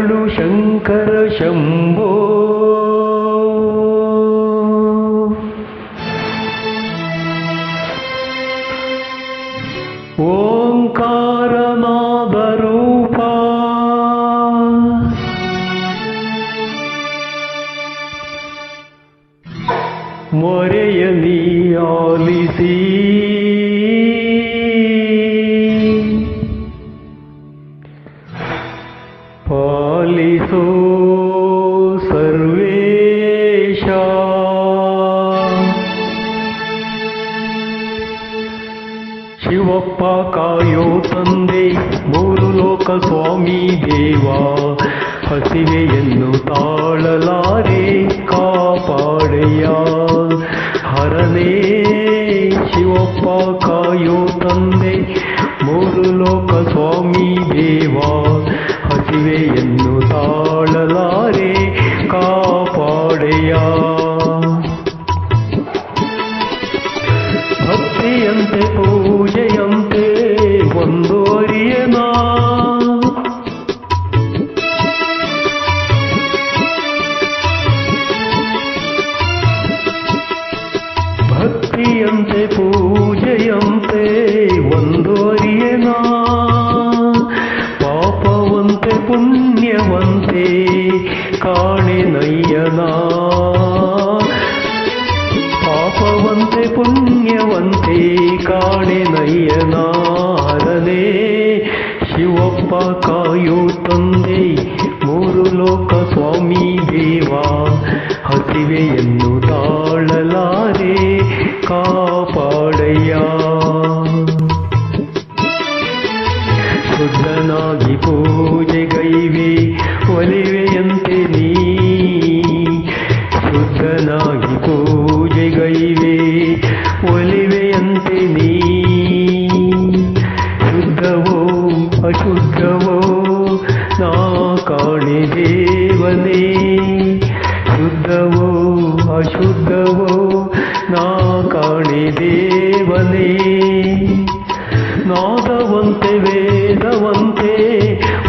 ಶರಣು ಶಂಕರ ಶಂಭೋ ಓಂಕಾರನಾದ ರೂಪ ಮೊರೆಯಲಿ ಆಲಿಸಿ ಪಾಲಿಸೋ ಸರ್ವೇಶ ಶಿವಪ್ಪ ಕಾಯೋ ತಂದೆ ಮೂರು ಲೋಕ ಸ್ವಾಮಿ ದೇವ ಹಸಿವೆಯನ್ನು ತಾಳಲಾರೆ ಕಾಪಾಡೆಯ ಹರನೇ ಶಿವಪ್ಪ ಕಾಯೋ ತಂದೆ ಮೂರು ಲೋಕ ಸ್ವಾಮಿ ದೇವ ಹಸಿವೆಯನ್ನು ತಾಳಲಾರೆ ಕಾಪಾಡೆಯ ಭಕ್ತಿಯಂತೆ ಪೂಜೆಯಂತೆ ಒಂದು ಅರಿಯನ ಭಕ್ತಿಯಂತೆ ಪೂಜೆಯಂತೆ ಒಂದು ಅರಿಯನ ಪಾಪವಂತೆ ಪುಣ್ಯವಂತೆ ಕಾಣೆನಯ್ಯನ ಪಾಪವಂತೆ ಪುಣ್ಯವಂತೆ ಕಾಣೆನಯ್ಯನ ಹರನೇ ಶಿವಪ್ಪ ಕಾಯೋ ತಂದೆ ಮೂರು ಲೋಕ ಸ್ವಾಮಿ ದೇವ ಹಸಿವೆಯನ್ನು ತಾಳಲಾರೆ ಕಾಪಾಡಯ್ಯ ಶುದ್ಧನಾಗಿ ಪೂಜೆಗೈವೆ ಒಲಿವೆಯಂತೆ ನೀ ಶುದ್ಧನಾಗಿ ಪೂಜೆಗೈವೆ ಒಲಿವೆಯಂತೆ ನೀ ಶುದ್ಧವೋ ಅಶುದ್ಧವೋ ನಾ ಕಾಣೆ ದೇವನೇ ಶುದ್ಧವೋ ಅಶುದ್ಧವೋ ನಾ ಕಾಣೆ ದೇವನೇ ನಾದವಂತೆ ವೇದವಂತೆ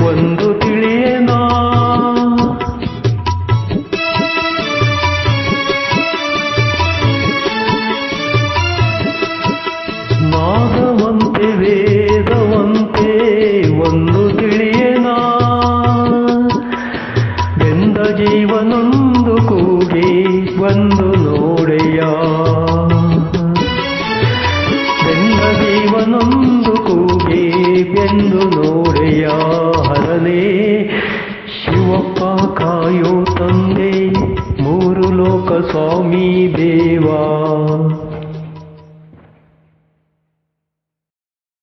ಒಂದು ತಿಳಿಯನಾ ನಾದವಂತೆ ವೇದವಂತೆ ಒಂದು ತಿಳಿಯನಾ ಬೆಂದ ಜೀವನೊಂದು ಕೂಗಿ ಬಂದು ನೋಡೆಯ ಬೆಂದ ಜೀವನೊಂದು ಕೂಗಿ ಬೆಂದು ನೋಡೆಯ ಹರನೇ ಶಿವಪ್ಪ ಕಾಯೋ ತಂದೆ ಮೂರು ಲೋಕ ಸ್ವಾಮಿ ದೇವ